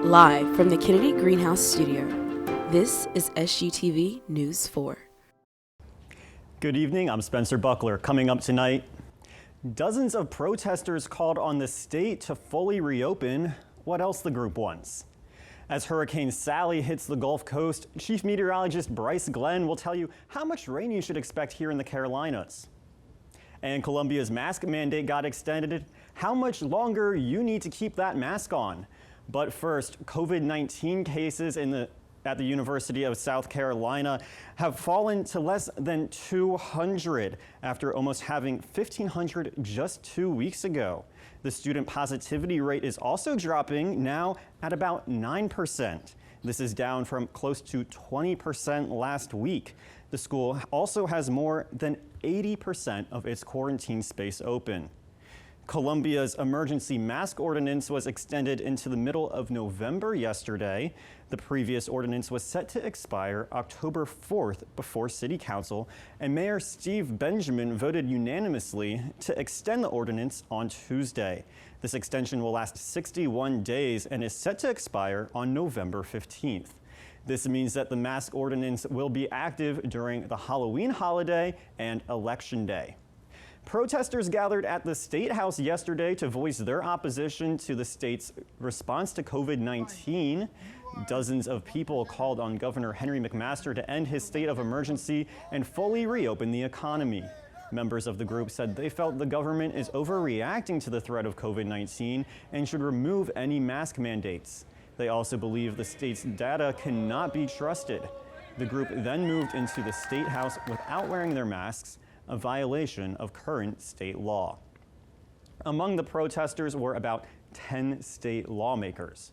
Live from the Kennedy Greenhouse Studio, this is SGTV News 4. Good evening, I'm Spencer Buckler. Coming up tonight, dozens of protesters called on the state to fully reopen. What else the group wants? As Hurricane Sally hits the Gulf Coast, Chief Meteorologist Bryce Glenn will tell you how much rain you should expect here in the Carolinas. And Columbia's mask mandate got extended. How much longer you need to keep that mask on? But first, COVID-19 cases at the University of South Carolina have fallen to less than 200 after almost having 1,500 just 2 weeks ago. The student positivity rate is also dropping, now at about 9%. This is down from close to 20% last week. The school also has more than 80% of its quarantine space open. Columbia's emergency mask ordinance was extended into the middle of November yesterday. The previous ordinance was set to expire October 4th before City Council, and Mayor Steve Benjamin voted unanimously to extend the ordinance on Tuesday. This extension will last 61 days and is set to expire on November 15th. This means that the mask ordinance will be active during the Halloween holiday and Election Day. Protesters gathered at the State House yesterday to voice their opposition to the state's response to COVID-19. Dozens of people called on Governor Henry McMaster to end his state of emergency and fully reopen the economy. Members of the group said they felt the government is overreacting to the threat of COVID-19 and should remove any mask mandates. They also believe the state's data cannot be trusted. The group then moved into the State House without wearing their masks, a violation of current state law. Among the protesters were about 10 state lawmakers.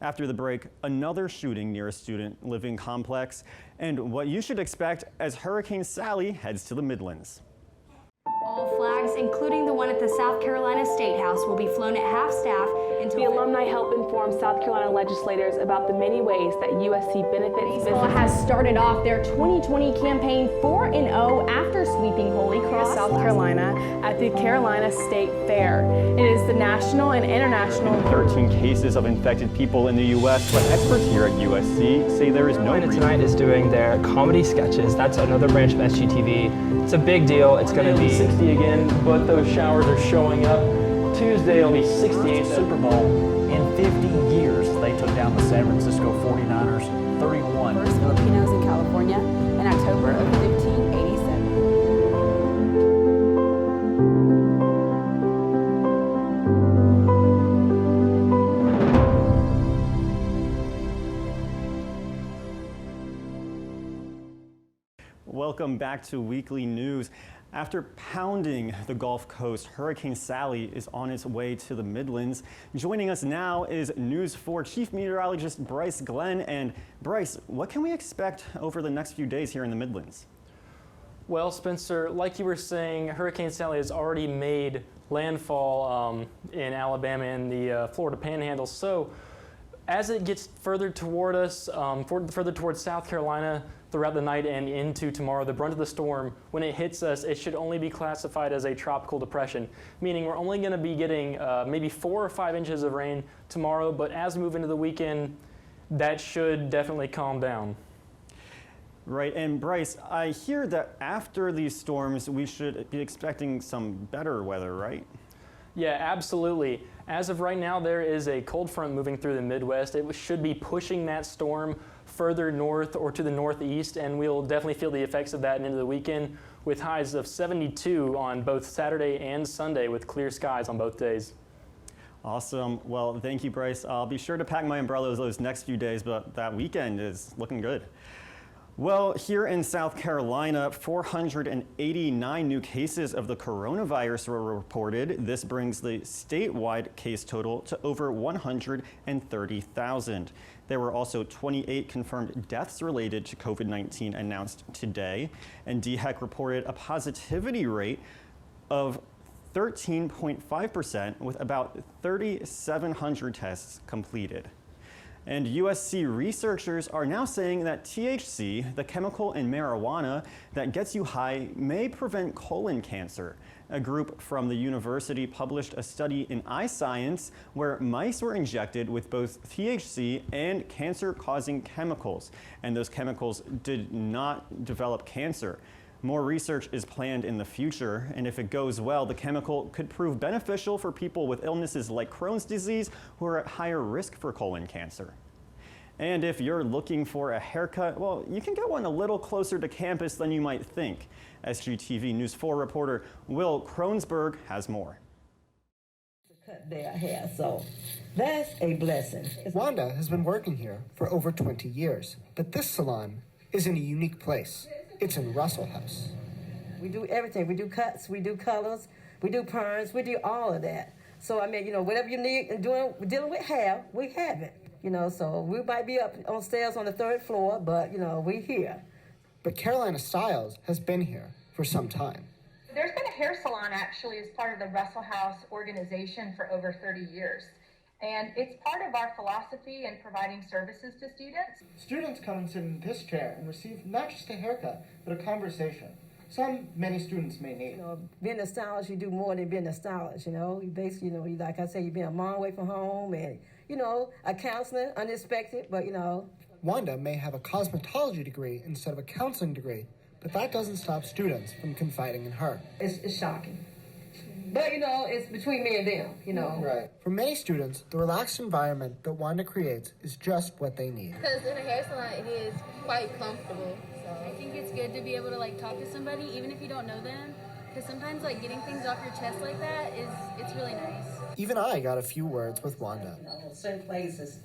After the break, another shooting near a student living complex, and what you should expect as Hurricane Sally heads to the Midlands. All flags, including the one at the South Carolina State House, will be flown at half-staff until... The alumni help inform South Carolina legislators about the many ways that USC benefits Baseball has started off their 2020 campaign 4-0 after sweeping Holy Cross, South Carolina at the Carolina State Fair. It is the national and international... 13 cases of infected people in the U.S., but experts here at USC say there is no reason. Tonight is doing their comedy sketches. That's another branch of SGTV. It's a big deal. It's going to be 60 again, but those showers are showing up. Tuesday will be 68th Super Bowl. In 50 years, they took down the San Francisco 49ers 31. First Filipinos in California in October of 1587. Welcome back to Weekly News. After pounding the Gulf Coast, Hurricane Sally is on its way to the Midlands. Joining us now is News 4 Chief Meteorologist Bryce Glenn. And Bryce, what can we expect over the next few days here in the Midlands? Well, Spencer, like you were saying, Hurricane Sally has already made landfall in Alabama and the Florida Panhandle. So as it gets further toward us, further towards South Carolina throughout the night and into tomorrow, the brunt of the storm, when it hits us, it should only be classified as a tropical depression, meaning we're only going to be getting maybe 4 or 5 inches of rain tomorrow, but as we move into the weekend, that should definitely calm down. Right, and Bryce, I hear that after these storms, we should be expecting some better weather, right? Yeah, absolutely. As of right now, there is a cold front moving through the Midwest. It should be pushing that storm further north or to the northeast, and we'll definitely feel the effects of that into the weekend with highs of 72 on both Saturday and Sunday with clear skies on both days. Awesome. Well, thank you, Bryce. I'll be sure to pack my umbrellas those next few days, but that weekend is looking good. Well, here in South Carolina, 489 new cases of the coronavirus were reported. This brings the statewide case total to over 130,000. There were also 28 confirmed deaths related to COVID-19 announced today, and DHEC reported a positivity rate of 13.5% with about 3,700 tests completed. And USC researchers are now saying that THC, the chemical in marijuana that gets you high, may prevent colon cancer. A group from the university published a study in iScience where mice were injected with both THC and cancer-causing chemicals, and those chemicals did not develop cancer. More research is planned in the future, and if it goes well, the chemical could prove beneficial for people with illnesses like Crohn's disease who are at higher risk for colon cancer. And if you're looking for a haircut, well, you can get one a little closer to campus than you might think. SGTV News 4 reporter Will Kronsberg has more. Cut their hair, so that's a blessing. Wanda has been working here for over 20 years, but this salon is in a unique place. It's in Russell House. We do everything. We do cuts, we do colors, we do perms, we do all of that. So, I mean, you know, whatever you need and dealing with hair, we have it. You know, so we might be up on stairs on the 3rd floor, but, you know, we here. But Carolina Styles has been here for some time. There's been a hair salon actually as part of the Russell House organization for over 30 years. And it's part of our philosophy in providing services to students. Students come and sit in this chair and receive not just a haircut, but a conversation. Many students may need. You know, being a stylist, you do more than being a stylist, you know. You basically, you know, like I say, you've been a mom away from home and, you know, a counselor, unexpected, but, you know. Wanda may have a cosmetology degree instead of a counseling degree, but that doesn't stop students from confiding in her. It's shocking. But, you know, it's between me and them, you know. Right. For many students, the relaxed environment that Wanda creates is just what they need. Because in a hair salon, it is quite comfortable. So I think it's good to be able to, like, talk to somebody, even if you don't know them. Because sometimes, like, getting things off your chest like that it's really nice. Even I got a few words with Wanda. You know, certain places,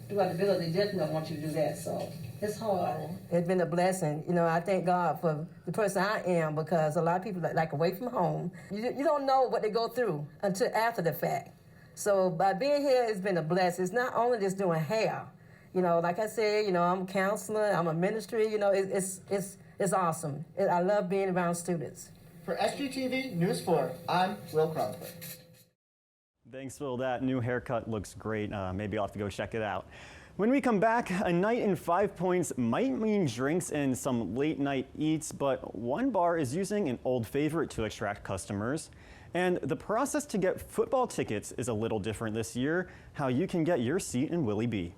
throughout the building, they just don't want you to do that, so it's hard. It's been a blessing. You know, I thank God for the person I am, because a lot of people, like away from home, you don't know what they go through until after the fact. So by being here, it's been a blessing. It's not only just doing hair. You know, like I said, you know, I'm a counselor, I'm a ministry, you know, it's awesome. I love being around students. For SGTV News 4, I'm Will Kronsberg. Thanks, Will. That new haircut looks great. Maybe I'll have to go check it out. When we come back, a night in 5 Points might mean drinks and some late night eats, but one bar is using an old favorite to attract customers. And the process to get football tickets is a little different this year. How you can get your seat in Willie B.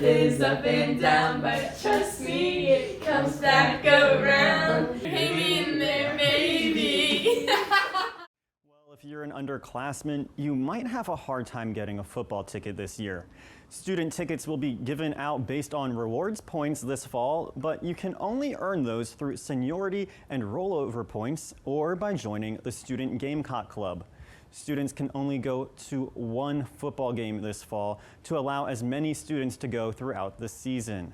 Is up and down, but trust me, it comes back around. Hang in there, baby. Well, if you're an underclassman, you might have a hard time getting a football ticket this year. Student tickets will be given out based on rewards points this fall, but you can only earn those through seniority and rollover points or by joining the Student Gamecock Club. Students can only go to one football game this fall to allow as many students to go throughout the season.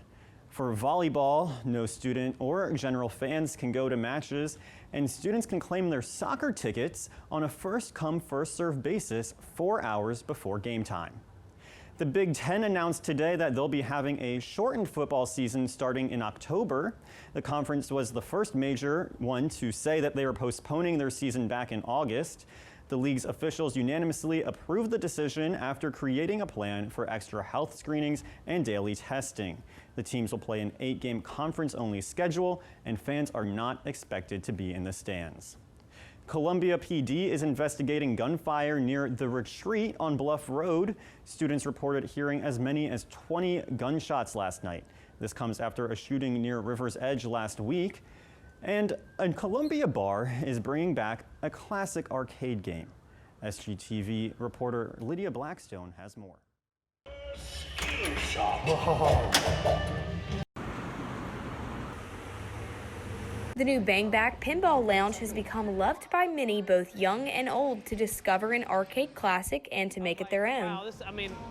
For volleyball, no student or general fans can go to matches, and students can claim their soccer tickets on a first-come, first-served basis 4 hours before game time. The Big Ten announced today that they'll be having a shortened football season starting in October. The conference was the first major one to say that they were postponing their season back in August. The league's officials unanimously approved the decision after creating a plan for extra health screenings and daily testing. The teams will play an 8-game conference-only schedule, and fans are not expected to be in the stands. Columbia PD is investigating gunfire near The Retreat on Bluff Road. Students reported hearing as many as 20 gunshots last night. This comes after a shooting near River's Edge last week. And a Columbia bar is bringing back a classic arcade game. SGTV reporter Lydia Blackstone has more. shot. The new Bang Back Pinball Lounge has become loved by many, both young and old, to discover an arcade classic and to make it their own. Wow,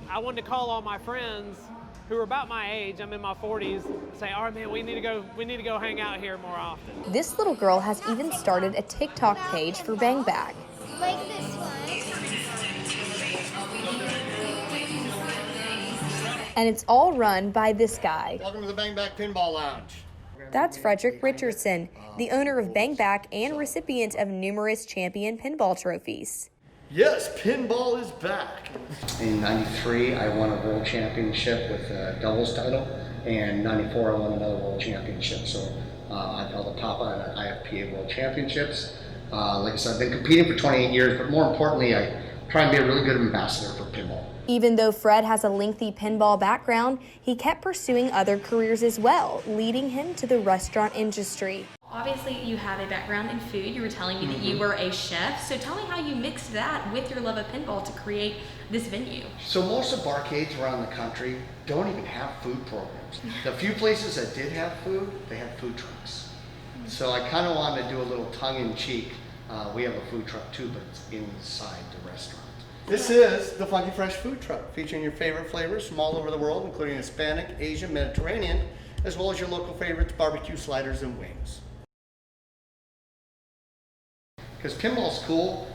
I wanted to call all my friends who are about my age, I'm in my 40s, say, all right, man, we need to go hang out here more often. This little girl has even started a TikTok page for Bang Back. Like this one. And it's all run by this guy. Welcome to the Bang Back Pinball Lounge. That's Frederick Richardson, the owner of Bang Back and recipient of numerous champion pinball trophies. Yes, pinball is back. In '93, I won a world championship with a doubles title, and '94, I won another world championship. So I've held a PAPA and IFPA world championships. Like I said, I've been competing for 28 years, but more importantly, I try and be a really good ambassador for pinball. Even though Fred has a lengthy pinball background, he kept pursuing other careers as well, leading him to the restaurant industry. Obviously, you have a background in food. You were telling me that you were a chef. So tell me how you mixed that with your love of pinball to create this venue. So most of arcades around the country don't even have food programs. The few places that did have food, they had food trucks. So I kind of wanted to do a little tongue-in-cheek. We have a food truck too, but it's inside the restaurant. This is the Funky Fresh Food Truck, featuring your favorite flavors from all over the world, including Hispanic, Asian, Mediterranean, as well as your local favorites, barbecue sliders and wings. Because pinball's cool,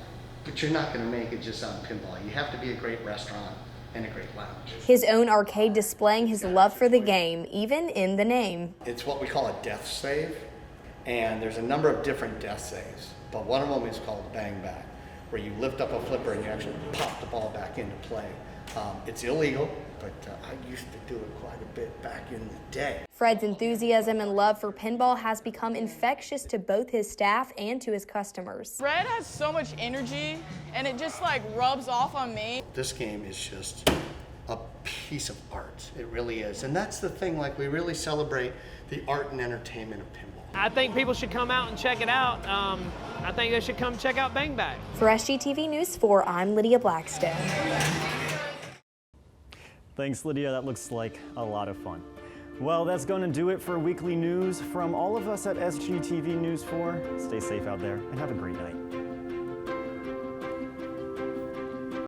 but you're not going to make it just on pinball. You have to be a great restaurant and a great lounge. His own arcade displaying his love for the game, even in the name. It's what we call a death save, and there's a number of different death saves, but one of them is called Bang Back, where you lift up a flipper and you actually pop the ball back into play. It's illegal, but I used to do it quite a bit back in the day. Fred's enthusiasm and love for pinball has become infectious to both his staff and to his customers. Fred has so much energy, and it just like rubs off on me. This game is just a piece of art. It really is. And that's the thing, like, we really celebrate the art and entertainment of pinball. I think people should come out and check it out. I think they should come check out Bang Back. For SGTV News 4, I'm Lydia Blackstone. Thanks, Lydia. That looks like a lot of fun. Well, that's going to do it for weekly news from all of us at SGTV News 4. Stay safe out there and have a great night.